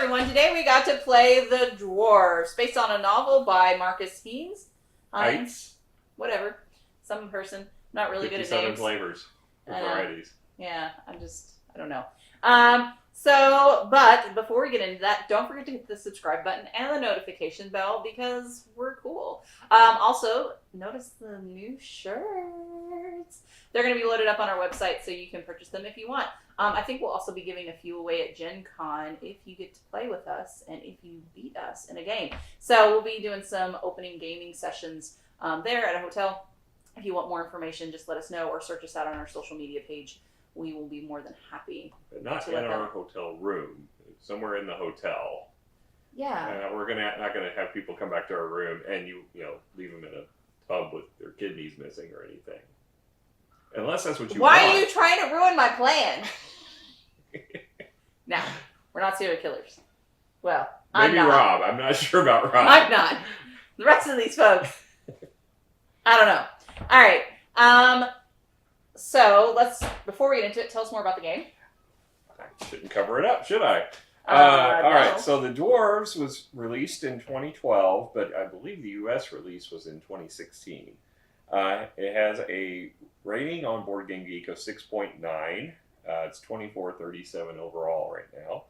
everyone. Today we got to play The Dwarves, based on a novel by Marcus Hines. Whatever. Some person. Not really good at names. 57 flavors or varieties. Yeah, I don't know. But before we get into that, don't forget to hit the subscribe button and the notification bell because we're cool. Also, notice the new shirts. They're going to be loaded up on our website so you can purchase them if you want. I think we'll also be giving a few away at Gen Con if you get to play with us and if you beat us in a game. So we'll be doing some opening gaming sessions there at a hotel. If you want more information, just let us know or search us out on our social media page. We will be more than happy. But not in our hotel room. Somewhere in the hotel. Yeah. We're not gonna have people come back to our room and you leave them in a tub with their kidneys missing or anything. Unless that's what you want. Why are you trying to ruin my plan? No, we're not serial killers. Well, maybe I'm not. Rob. I'm not sure about Rob. I'm not. The rest of these folks, I don't know. All right. So before we get into it, tell us more about the game. I shouldn't cover it up, should I? No. All right. So the Dwarves was released in 2012, but I believe the U.S. release was in 2016. It has a rating on Board Game Geek of 6.9. It's 2437 overall right now.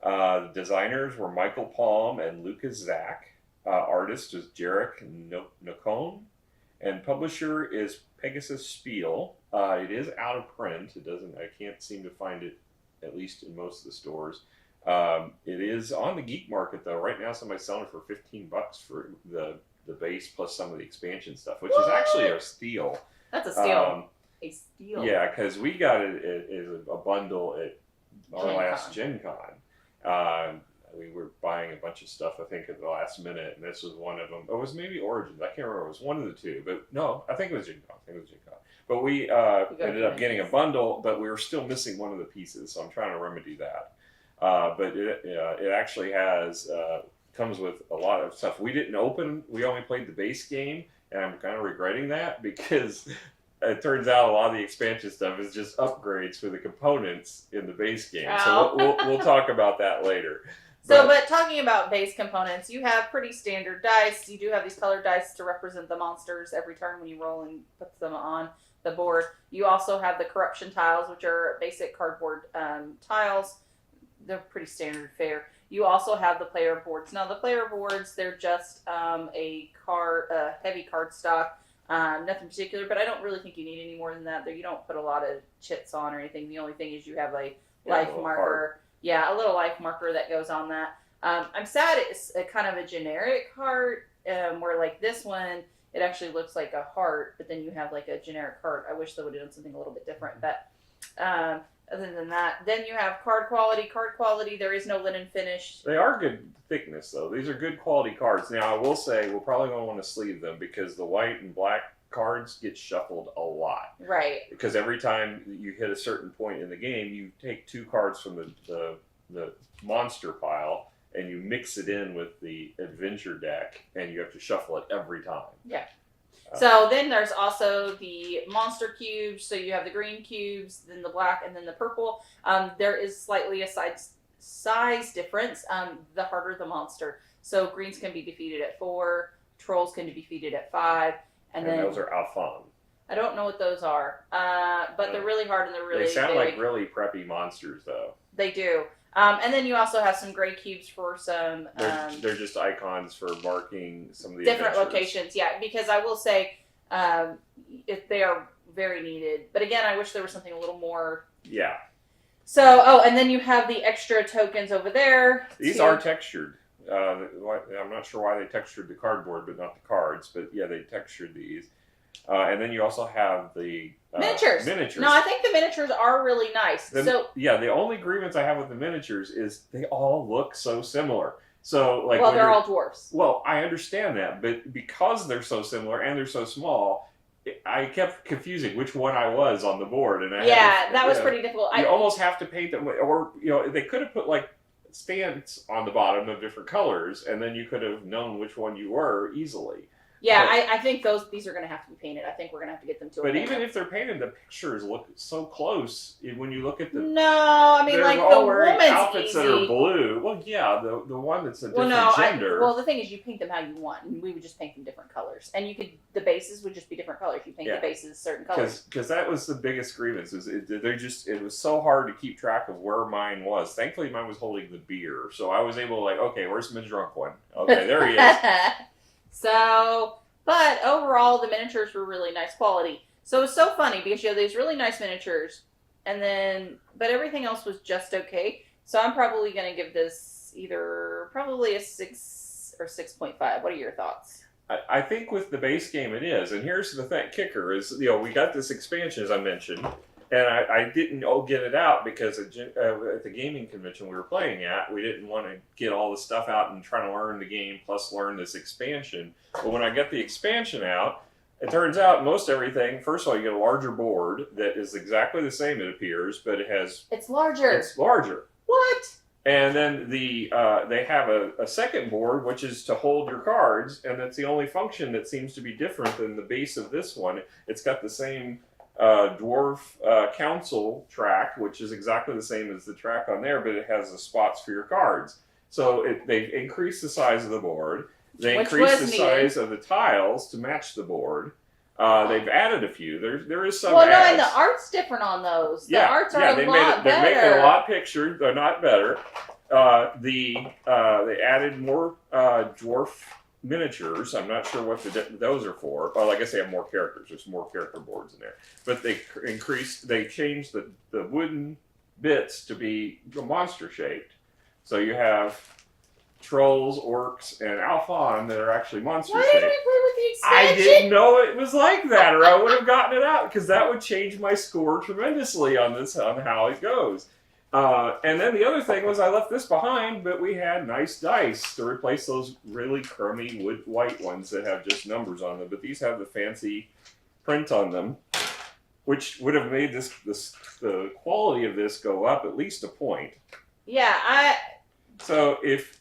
The designers were Michael Palm and Lucas Zach. Artist is Jarek Nacone. And publisher is Pegasus Spiele. It is out of print. I can't seem to find it, at least in most of the stores. It is on the geek market though. Right now somebody's selling it for $15 for the base plus some of the expansion stuff, which is actually a steal. That's a steal. A steal. Yeah, because we got it as a bundle at our last Gen Con. We were buying a bunch of stuff, I think, at the last minute, and this was one of them. It was maybe Origins. I can't remember. It was one of the two. But no, I think it was Gen Con. But we ended up getting a bundle, but we were still missing one of the pieces, so I'm trying to remedy that. But it actually comes with a lot of stuff. We didn't open. We only played the base game, and I'm kind of regretting that because it turns out a lot of the expansion stuff is just upgrades for the components in the base game. Oh. So we'll talk about that later. But talking about base components, you have pretty standard dice. You do have these colored dice to represent the monsters every turn when you roll and put them on the board. You also have the corruption tiles, which are basic cardboard tiles. They're pretty standard fare. You also have the player boards. Now, the player boards, they're just a heavy cardstock. Nothing particular, but I don't really think you need any more than that. You don't put a lot of chits on or anything. The only thing is you have a life marker. Heart. Yeah, a little life marker that goes on that. I'm sad it's a kind of a generic heart, where like this one, it actually looks like a heart, but then you have like a generic heart. I wish they would have done something a little bit different, but other than that, then you have card quality. Card quality, there is no linen finish. They are good thickness, though. These are good quality cards. Now, I will say, we're probably going to want to sleeve them because the white and black cards get shuffled a lot. Right. Because every time you hit a certain point in the game, you take two cards from the monster pile and you mix it in with the adventure deck, and you have to shuffle it every time. Yeah. So then there's also the monster cubes. So you have the green cubes, then the black, and then the purple. There is slightly a size difference. The harder the monster. So greens can be defeated at 4. Trolls can be defeated at 5. And then those are Alfan. I don't know what those are. But they're really hard and they're really They sound big. like really preppy monsters, though. They do. And then you also have some gray cubes for some... They're just icons for marking some of the different adventures. locations, yeah. Because I will say, if they are very needed. But again, I wish there was something a little more... Yeah. So, and then you have the extra tokens over there. These are textured. I'm not sure why they textured the cardboard, but not the cards. But yeah, they textured these. And then you also have the miniatures. No, I think the miniatures are really nice. The only grievance I have with the miniatures is they all look so similar. So like, well, they're all dwarfs. Well, I understand that, but because they're so similar and they're so small, I kept confusing which one I was on the board, and that was pretty difficult. You almost have to paint them, or they could have put like stands on the bottom of different colors, and then you could have known which one you were easily. Yeah, But, I think these are going to have to be painted. I think we're going to have to get them to a but painter. even if they're painted, the pictures look so close. When you look at the, No, I mean, they're like, all the wearing woman's outfits that are easy. blue. Well, yeah, the one that's a Well, different no, gender. well, the thing is, you paint them how you want, and we would just paint them different colors. And the bases would just be different colors. You paint the bases certain colors. Because that was the biggest grievance. It was so hard to keep track of where mine was. Thankfully, mine was holding the beer, so I was able to okay, where's the drunk one? Okay, there he is. So, but overall, the miniatures were really nice quality. So it's so funny because you have these really nice miniatures, but everything else was just okay. So I'm probably going to give this probably a 6 or 6.5. What are your thoughts? I think with the base game it is, and here's the kicker is, we got this expansion as I mentioned, and I didn't get it out because at the gaming convention we were playing at, we didn't want to get all the stuff out and try to learn the game plus learn this expansion. But when I get the expansion out, it turns out most everything, first of all, you get a larger board that is exactly the same, it appears, but it's larger. It's larger. What? And then they have a second board, which is to hold your cards, and that's the only function that seems to be different than the base of this one. It's got the same dwarf council track, which is exactly the same as the track on there, but it has the spots for your cards. So they've increased the size of the board. They increased the size of the tiles to match the board. They've added a few. There is some. Well, no, adds. and the art's different on those. The arts are they a lot better. They're making it a lot pictured. They're not better. They added more dwarf miniatures. I'm not sure what those are for. Well, I guess they have more characters. There's more character boards in there. But they changed the wooden bits to be monster shaped. So you have trolls, orcs, and Alfan that are actually monster shaped. Why did we play with the expansion? I didn't know it was like that, or I would have gotten it out, because that would change my score tremendously on how it goes. And then the other thing was I left this behind, but we had nice dice to replace those really crummy white ones that have just numbers on them. But these have the fancy print on them, which would have made the quality of this go up at least a point. Yeah, So if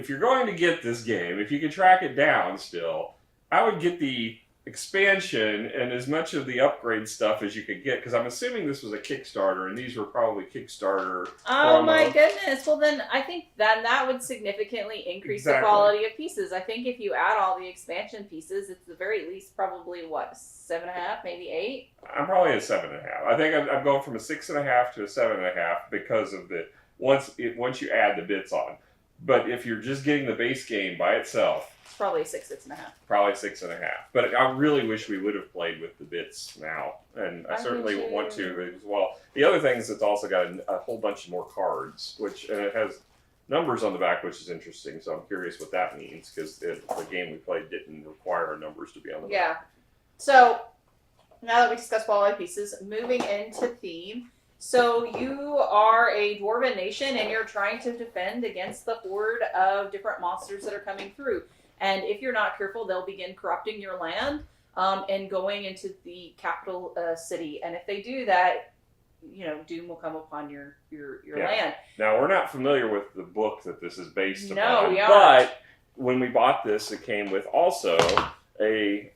you're going to get this game, if you can track it down still, I would get the expansion and as much of the upgrade stuff as you could get, because I'm assuming this was a Kickstarter, and these were probably Kickstarter. Oh my goodness! Well, then I think that would significantly increase the quality of pieces. I think if you add all the expansion pieces, it's the very least probably 7.5, maybe 8. I'm probably a 7.5. I think I'm going from a 6.5 to a 7.5 because of once you add the bits on. But if you're just getting the base game by itself, it's probably a 6.5. Probably 6.5. But I really wish we would have played with the bits now, and I certainly want to as well. The other thing is it's also got a whole bunch more cards, and it has numbers on the back, which is interesting. So I'm curious what that means, because the game we played didn't require numbers to be on the back. Yeah. So now that we discussed quality pieces, moving into theme. So you are a dwarven nation, and you're trying to defend against the horde of different monsters that are coming through. And if you're not careful, they'll begin corrupting your land and going into the capital city. And if they do that, doom will come upon your land. Now, we're not familiar with the book that this is based upon. No, we aren't. But when we bought this, it came with also a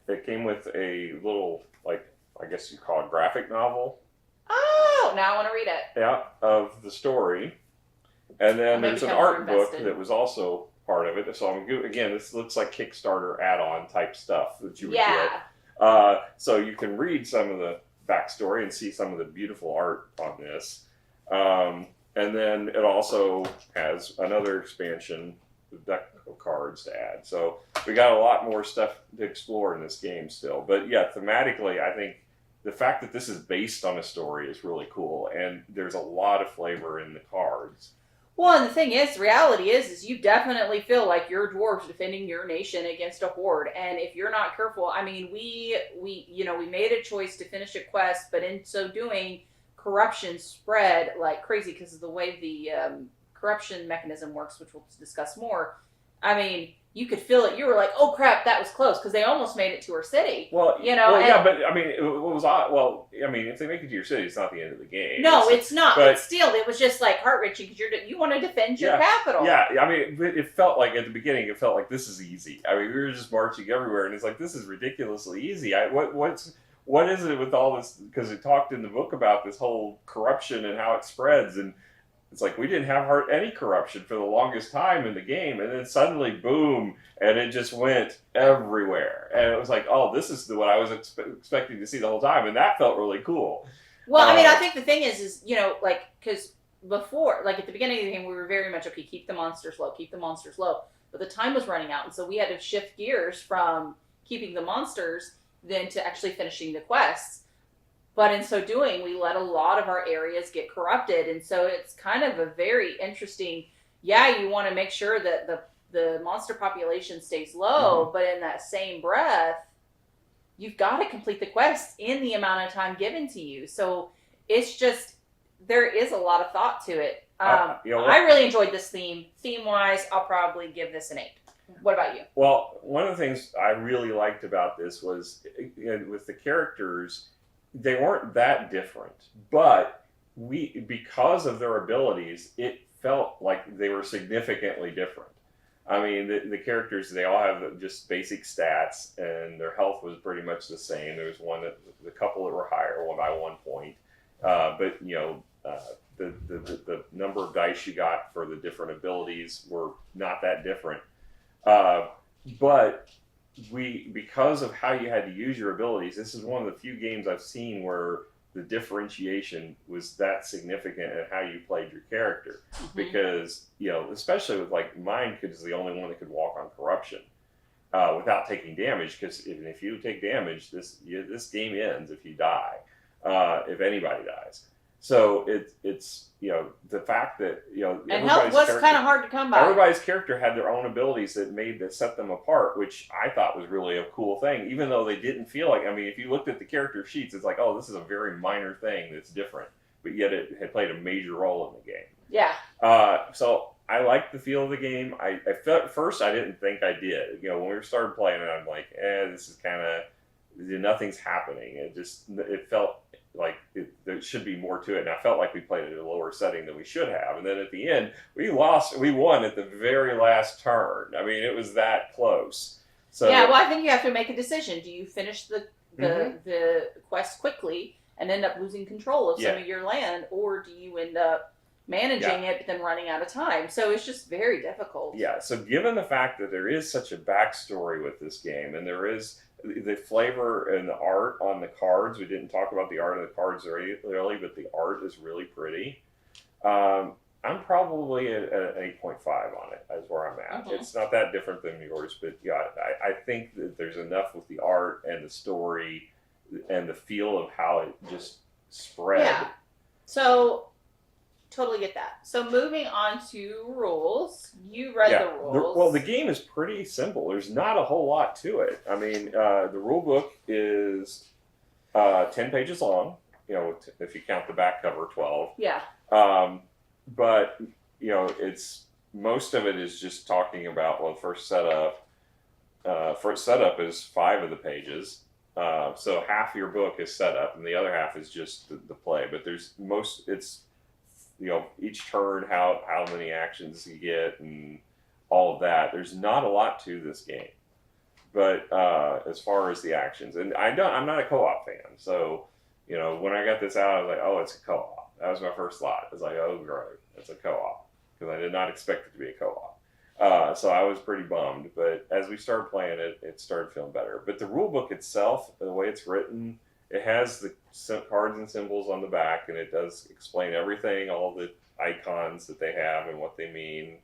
little, I guess you call it graphic novel. Oh, now I want to read it. Yeah, of the story. And then there's an art book that was also part of it. So again, this looks like Kickstarter add-on type stuff that you would get. So you can read some of the backstory and see some of the beautiful art on this. And then it also has another expansion with deck of cards to add. So we got a lot more stuff to explore in this game still. But yeah, thematically, I think the fact that this is based on a story is really cool, and there's a lot of flavor in the cards. Well, and the thing is, reality is you definitely feel like you're dwarves defending your nation against a horde, and if you're not careful, I mean, we made a choice to finish a quest, but in so doing, corruption spread like crazy because of the way the corruption mechanism works, which we'll discuss more. I mean, you could feel it. You were like, "Oh crap, that was close," because they almost made it to her city. Well, You know, yeah, but I mean, what was odd? Well, I mean, if they make it to your city, it's not the end of the game. No, it's not. But But still, it was just like heart wrenching because you want to defend your Yeah. capital. Yeah, I mean, it felt like at the beginning, it felt like this is easy. I mean, we were just marching everywhere, and it's like this is ridiculously easy. What is it with all this? Because it talked in the book about this whole corruption and how it spreads, and it's like we didn't have any corruption for the longest time in the game, and then suddenly, boom, and it just went everywhere. And it was like, oh, this is what I was expecting to see the whole time, and that felt really cool. Well, I mean, I think the thing is like because before, like at the beginning of the game, we were very much okay. Keep the monsters low. Keep the monsters low. But the time was running out, and so we had to shift gears from keeping the monsters then to actually finishing the quests. But in so doing, we let a lot of our areas get corrupted. And so it's kind of a very interesting, you want to make sure that the monster population stays low, but in that same breath, you've got to complete the quest in the amount of time given to you. So it's just, there is a lot of thought to it. I really enjoyed this theme. Theme-wise, I'll probably give this an 8. What about you? Well, one of the things I really liked about this was with the characters, they weren't that different, but because of their abilities, it felt like they were significantly different. I mean, the characters, they all have just basic stats, and their health was pretty much the same. There was a couple that were higher by 1 point, but the number of dice you got for the different abilities were not that different. But because of how you had to use your abilities, this is one of the few games I've seen where the differentiation was that significant in how you played your character. Mm-hmm. Because, especially with like mine, is the only one that could walk on corruption without taking damage. Because if you take damage, this game ends if you die, if anybody dies. So it's the fact that and health was kind of hard to come by. Everybody's character had their own abilities that set them apart, which I thought was really a cool thing. Even though they didn't feel like, I mean, if you looked at the character sheets, it's like, oh, this is a very minor thing that's different, but yet it had played a major role in the game. Yeah. So I liked the feel of the game. I felt at first I didn't think I did. When we started playing it, I'm like, this is kind of nothing's happening. It felt like there should be more to it, and I felt like we played it at a lower setting than we should have. And then at the end, we won at the very last turn. I mean, it was that close. So yeah, well, I think you have to make a decision. Do you finish the quest quickly and end up losing control of some of your land, or do you end up managing it but then running out of time? So it's just very difficult. Yeah. So given the fact that there is such a backstory with this game, and there is the flavor and the art on the cards. We didn't talk about the art of the cards really, but the art is really pretty. I'm probably at an 8.5 on it, is where I'm at. Mm-hmm. It's not that different than yours, but I think that there's enough with the art and the story and the feel of how it just spread. Yeah. So totally get that. So moving on to rules. You read the rules. Well, the game is pretty simple. There's not a whole lot to it. I mean, the rule book is 10 pages long, if you count the back cover, 12. Yeah. But, it's most of it is just talking about, first setup. First setup is 5 of the pages. So half your book is setup, and the other half is just the play. But it's each turn, how many actions you get and all of that. There's not a lot to this game, but as far as the actions, and I'm not a co-op fan, so when I got this out, I was like, oh, it's a co-op. That was my first thought. I was like, oh, great, it's a co-op, because I did not expect it to be a co-op. So I was pretty bummed, but as we started playing it, it started feeling better. But the rule book itself, the way it's written, it has the cards and symbols on the back, and it does explain everything, all the icons that they have and what they mean.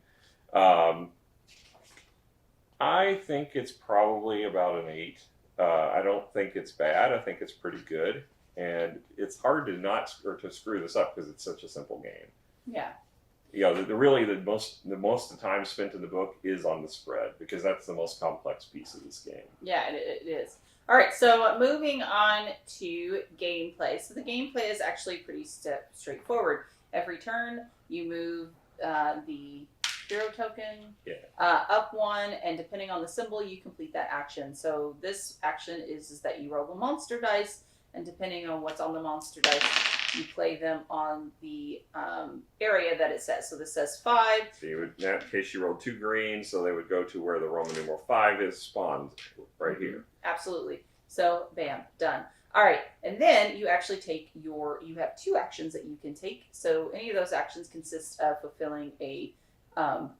I think it's probably about an 8. I don't think it's bad. I think it's pretty good, and it's hard to screw this up because it's such a simple game. Yeah. The most of the time spent in the book is on the spread, because that's the most complex piece of this game. Yeah, it is. All right, so moving on to gameplay. So the gameplay is actually pretty straightforward. Every turn, you move the hero token, Yeah. up 1, and depending on the symbol, you complete that action. So this action is that you roll the monster dice, and depending on what's on the monster dice, you play them on the area that it says. So this says 5. So you would, in that case, you rolled 2 green, so they would go to where the Roman numeral 5 is spawned, right here. Absolutely. So, bam, done. All right, and then you actually take you have 2 actions that you can take. So any of those actions consist of fulfilling a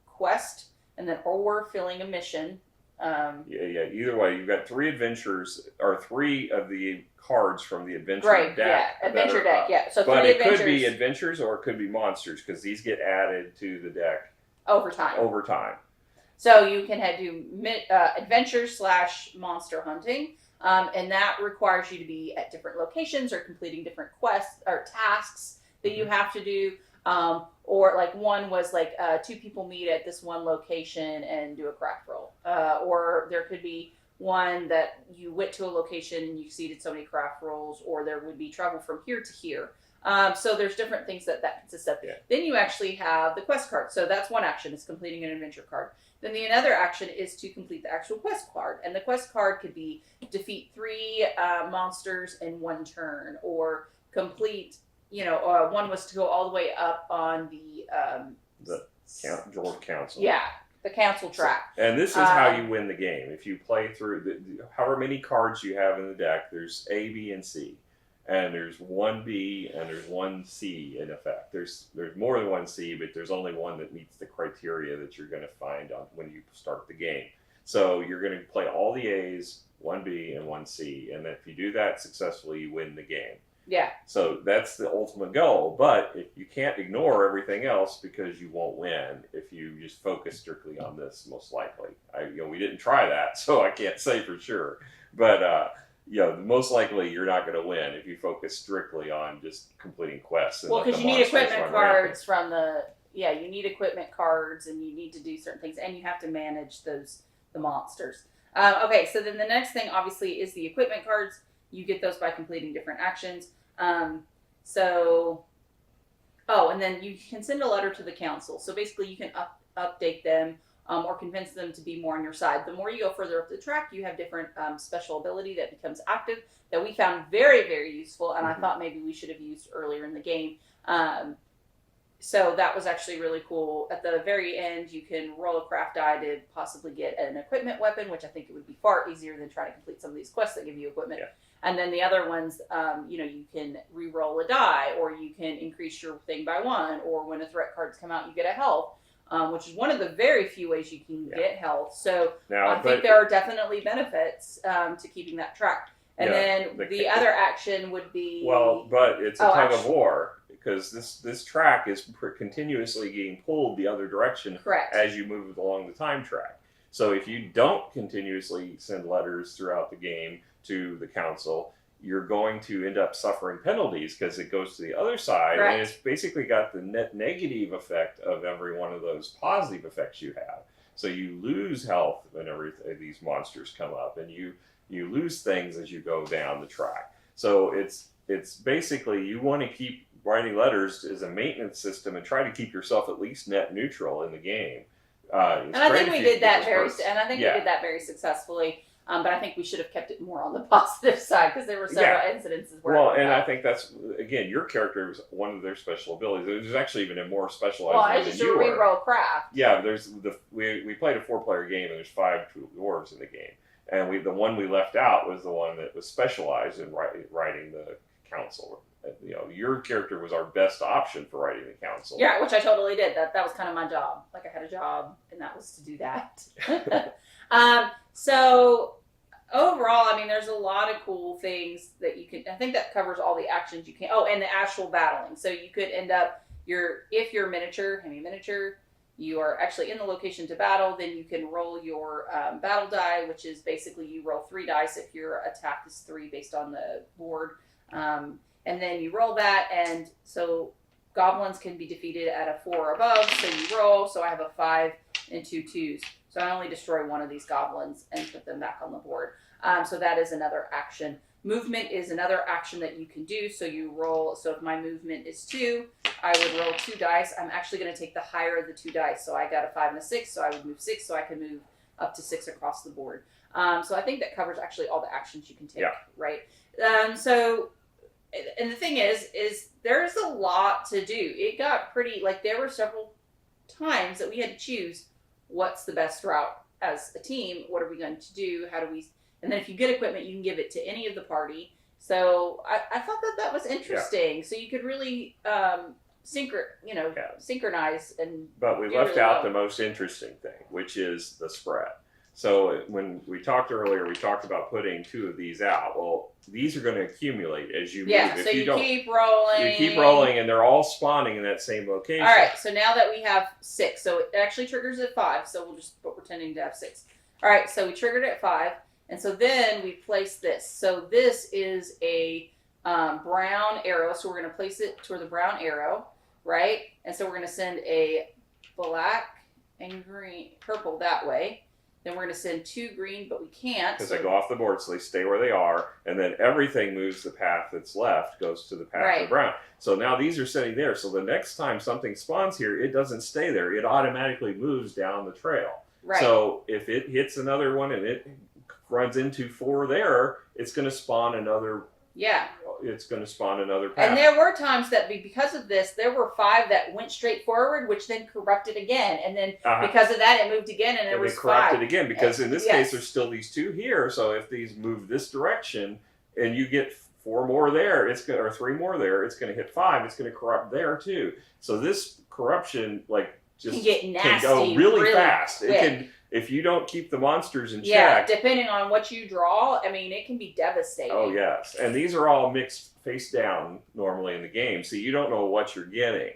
quest, and then or filling a mission. Either way, you've got 3 adventures, or 3 of the cards from the adventure Right, deck. yeah, adventure deck, yeah. So but 3 it adventures. could be adventures or it could be monsters, because these get added to the deck over time. So you can do adventures / monster hunting, and that requires you to be at different locations or completing different quests or tasks that you have to do. Or like one was like 2 people meet at this one location and do a craft roll. Or there could be one that you went to a location and you succeeded so many craft rolls, or there would be travel from here to here. So there's different things that consists of. Yeah. Then you actually have the quest card. So that's one action, is completing an adventure card. Then the another action is to complete the actual quest card. And the quest card could be defeat 3 monsters in 1 turn, or complete, one was to go all the way up on the Dwarf Council. Yeah, the council track. And this is how you win the game. If you play through however many cards you have in the deck, there's A, B, and C. And there's 1 B and there's 1 C in effect. There's more than 1 C, but there's only one that meets the criteria that you're going to find on when you start the game. So you're going to play all the A's, 1 B, and 1 C. And if you do that successfully, you win the game. Yeah. So that's the ultimate goal. But if you can't ignore everything else, because you won't win if you just focus strictly on this, most likely. We didn't try that, so I can't say for sure. But most likely you're not going to win if you focus strictly on just completing quests. Well, because you need equipment cards you need equipment cards, and you need to do certain things, and you have to manage the monsters. Okay, so then the next thing obviously is the equipment cards. You get those by completing different actions. And then you can send a letter to the council. So basically you can update them or convince them to be more on your side. The more you go further up the track, you have different special ability that becomes active that we found very, very useful, and I thought maybe we should have used earlier in the game. So that was actually really cool. At the very end, you can roll a craft die to possibly get an equipment weapon, which I think it would be far easier than trying to complete some of these quests that give you equipment. Yeah. And then the other ones, you can re-roll a die, or you can increase your thing by 1, or when a threat cards come out, you get a health, which is one of the very few ways you can get health. So I think there are definitely benefits to keeping that track. And then the other action would be... Well, but it's a tug of war, because this track is continuously getting pulled the other direction. Correct. As you move along the time track. So if you don't continuously send letters throughout the game to the council, you're going to end up suffering penalties, because it goes to the other side. Correct. And it's basically got the net negative effect of every one of those positive effects you have. So you lose health whenever these monsters come up, and you lose things as you go down the track. So it's basically, you want to keep writing letters as a maintenance system and try to keep yourself at least net neutral in the game. And I think we did that very successfully. But I think we should have kept it more on the positive side, because there were several incidences where... Well, and I think that's, again, your character was one of their special abilities. There's actually even a more specialized one than you were. Re-roll craft. Yeah, we played a 4-player game, and there's 5 dwarves in the game. And the one we left out was the one that was specialized in writing the council. Your character was our best option for writing the council. Yeah, which I totally did. That was kind of my job. Like, I had a job, and that was to do that. So overall, I mean, there's a lot of cool things that you can... I think that covers all the actions you can... Oh, and the actual battling. So you could end up... If you're miniature, you are actually in the location to battle, then you can roll your battle die, which is basically you roll 3 dice if your attack is 3 based on the board. And then you roll that, and so goblins can be defeated at a 4 or above, so you roll. So I have a 5 and 2 2s. So I only destroy one of these goblins and put them back on the board. So that is another action. Movement is another action that you can do. So you roll. So if my movement is 2, I would roll 2 dice. I'm actually going to take the higher of the 2 dice. So I got a 5 and a 6. So I would move 6. So I can move up to 6 across the board. So I think that covers actually all the actions you can take. Yeah. Right. So, and the thing is there's a lot to do. It got pretty, like, there were several times that we had to choose what's the best route as a team. What are we going to do? How do we? And then if you get equipment, you can give it to any of the party. So I thought that was interesting. Yeah. So you could really synchronize and. But we left out the most interesting thing, which is the spread. So when we talked earlier, we talked about putting 2 of these out. Well, these are going to accumulate as you move. Yeah, so you keep rolling. You keep rolling, and they're all spawning in that same location. All right, so now that we have 6, so it actually triggers at 5, so we'll just put pretending to have 6. All right, so we triggered at 5, and so then we place this. So this is a brown arrow, so we're going to place it toward the brown arrow, right? And so we're going to send a black and green, purple that way. Then we're going to send 2 green, but we can't. Because they go off the board, so they stay where they are, and then everything moves the path that's left, goes to the path of brown. So now these are sitting there, so the next time something spawns here, it doesn't stay there. It automatically moves down the trail. Right. So if it hits another one and it runs into 4 there, it's going to spawn another... Yeah. It's going to spawn another path. And there were times that because of this, there were 5 that went straight forward, which then corrupted again. And then because of that, it moved again, and there was 5. It corrupted again, because in this case, there's still these 2 here. So if these move this direction, and you get 4 more there, or 3 more there, it's going to hit 5. It's going to corrupt there too. So this corruption, just can get nasty, can go really fast. Quick. It can. If you don't keep the monsters in check... Yeah, depending on what you draw, I mean, it can be devastating. Oh, yes. And these are all mixed face down normally in the game, so you don't know what you're getting.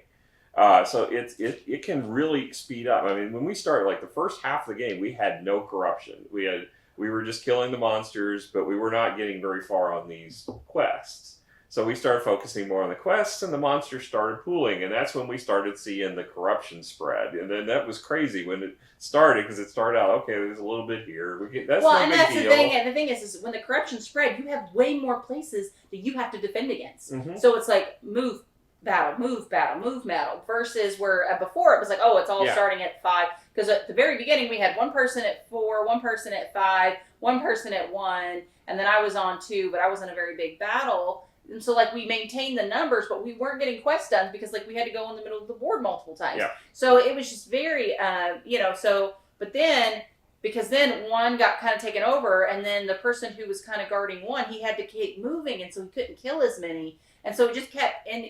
So it can really speed up. I mean, when we started, the first half of the game, we had no corruption. We were just killing the monsters, but we were not getting very far on these quests. So we started focusing more on the quests, and the monsters started pooling, and that's when we started seeing the corruption spread. And then that was crazy when it started, because it started out, okay, there's a little bit here. That's no big that's deal. The thing. And the thing is when the corruption spread, you have way more places that you have to defend against. Mm-hmm. So it's like move, battle, move, battle, move, battle, versus where before it was like, oh, it's all starting at 5. Because at the very beginning, we had 1 person at 4, 1 person at 5, 1 person at 1, and then I was on 2, but I was in a very big battle. And so, we maintained the numbers, but we weren't getting quests done because, we had to go in the middle of the board multiple times. Yeah. So it was just very, but then, because then 1 got kind of taken over, and then the person who was kind of guarding 1, he had to keep moving, and so he couldn't kill as many. And so it just kept, and,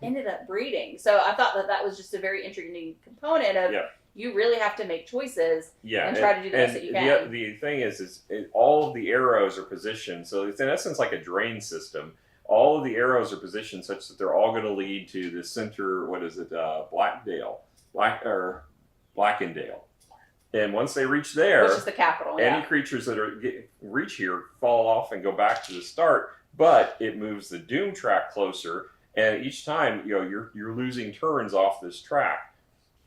ended up breeding. So I thought that was just a very intriguing component of, you really have to make choices and try to do the best that you can. The thing is all of the arrows are positioned, so it's in essence like a drain system. All of the arrows are positioned such that they're all going to lead to the center, Blackendale. And once they reach there, which is the capital, any creatures that reach here fall off and go back to the start, but it moves the doom track closer, and each time you're losing turns off this track.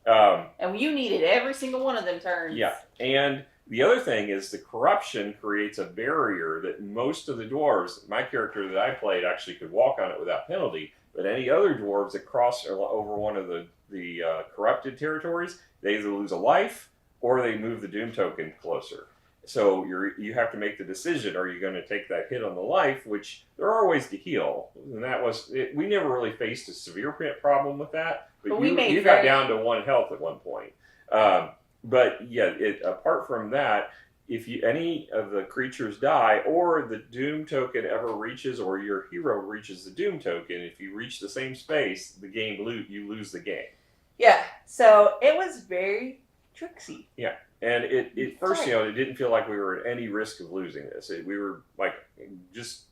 And you needed every single one of them turns. Yeah, and the other thing is the corruption creates a barrier that most of the dwarves, my character that I played actually could walk on it without penalty, but any other dwarves that cross over one of the corrupted territories, they either lose a life or they move the doom token closer. So you have to make the decision, are you going to take that hit on the life, which there are ways to heal. And that was, we never really faced a severe problem with that, but you got down to 1 health at one point. But yeah, apart from that, if any of the creatures die, or the doom token ever reaches, or your hero reaches the doom token, if you reach the same space, you lose the game. Yeah, so it was very tricksy. Yeah. And it first, it didn't feel like we were at any risk of losing this. We were just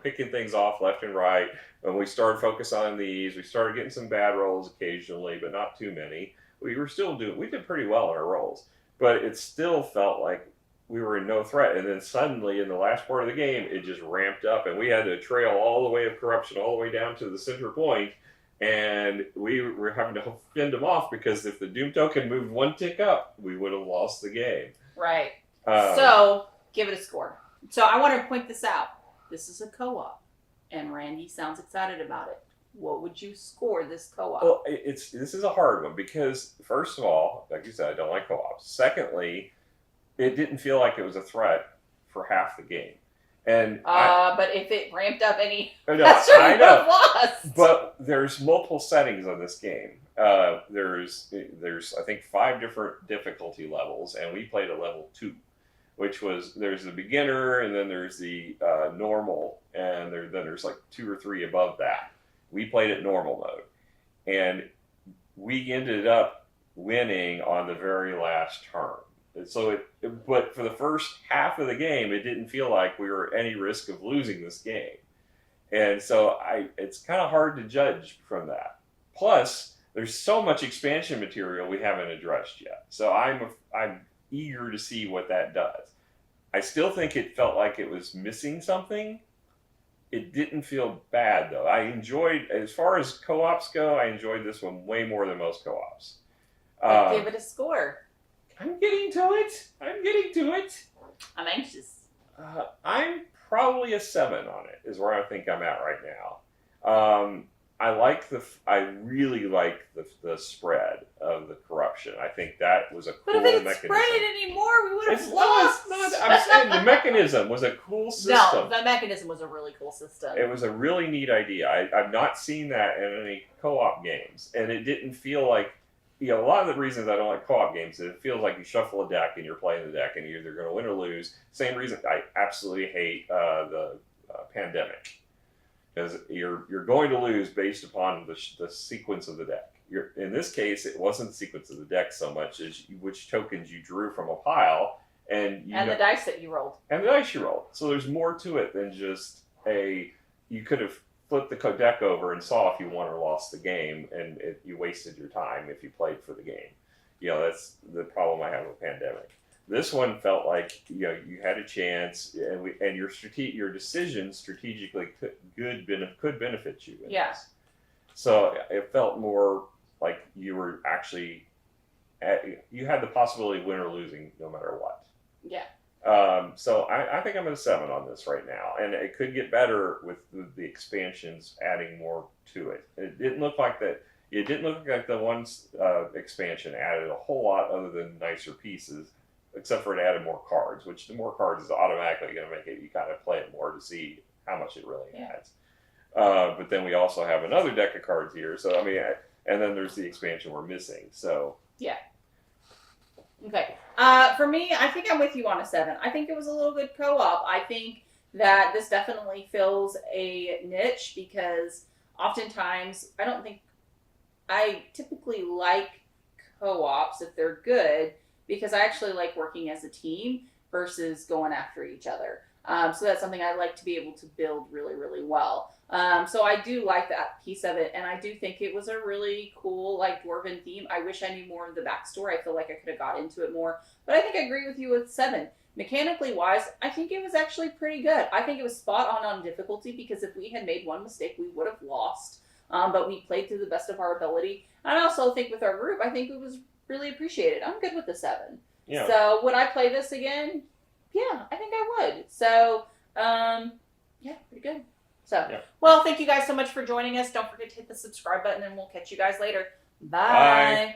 picking things off left and right. When we started focusing on these, we started getting some bad rolls occasionally, but not too many. We did pretty well in our rolls, but it still felt like we were in no threat. And then suddenly, in the last part of the game, it just ramped up, and we had to trail all the way of corruption all the way down to the center point. and we were having to fend them off because if the Doom token moved one tick up, we would have lost the game. Right. So, give it a score. So, I want to point this out. This is a co-op, and Randy sounds excited about it. What would you score this co-op? Well, this is a hard one because, first of all, like you said, I don't like co-ops. Secondly, it didn't feel like it was a threat for half the game. And but if it ramped up any I have lost. But there's multiple settings on this game. There's I think 5 different difficulty levels, and we played at level 2, which was there's the beginner, and then there's the normal, and then there's like 2 or 3 above that. We played at normal mode, and we ended up winning on the very last turn. And so but for the first half of the game, it didn't feel like we were at any risk of losing this game. And so it's kind of hard to judge from that. Plus, there's so much expansion material we haven't addressed yet. So I'm eager to see what that does. I still think it felt like it was missing something. It didn't feel bad, though. I enjoyed, as far as co-ops go, I enjoyed this one way more than most co-ops. Give it a score. I'm getting to it. I'm anxious. I'm probably a 7 on it, is where I think I'm at right now. I really like the spread of the corruption. I think that was a cool mechanism. But if it mechanism. spread it anymore, we would have lost. I'm saying the mechanism was a cool system. No, the mechanism was a really cool system. It was a really neat idea. I've not seen that in any co-op games, and it didn't feel like, a lot of the reasons I don't like co-op games is it feels like you shuffle a deck and you're playing the deck and you're either going to win or lose. Same reason I absolutely hate the pandemic, because you're going to lose based upon the sequence of the deck. In this case, it wasn't the sequence of the deck so much as which tokens you drew from a pile and the dice that you rolled. And the dice you rolled. So there's more to it than just you could have flipped the deck over and saw if you won or lost the game, and you wasted your time if you played for the game. That's the problem I have with Pandemic. This one felt like you had a chance, and your decisions strategically could benefit you. This. So it felt more like you were actually you had the possibility of win or losing no matter what. Yeah. So I think I'm at a 7 on this right now, and it could get better with the expansions adding more to it. It didn't look like that. It didn't look like the one expansion added a whole lot other than nicer pieces, except for it added more cards, which the more cards is automatically going to make it you kind of play it more to see how much it really adds. But then we also have another deck of cards here, so and then there's the expansion we're missing. So yeah. Okay. For me, I think I'm with you on a 7. I think it was a little good co-op. I think that this definitely fills a niche because oftentimes I typically like co-ops if they're good because I actually like working as a team versus going after each other. So that's something I like to be able to build really, really well. So I do like that piece of it, and I do think it was a really cool, dwarven theme. I wish I knew more of the backstory. I feel like I could have got into it more, but I think I agree with you with 7. Mechanically wise, I think it was actually pretty good. I think it was spot on difficulty because if we had made one mistake, we would have lost. But we played to the best of our ability. And I also think with our group, I think it was really appreciated. I'm good with the 7. Yeah. So would I play this again? Yeah, I think I would. So, yeah, pretty good. So, well, thank you guys so much for joining us. Don't forget to hit the subscribe button, and we'll catch you guys later. Bye. Bye.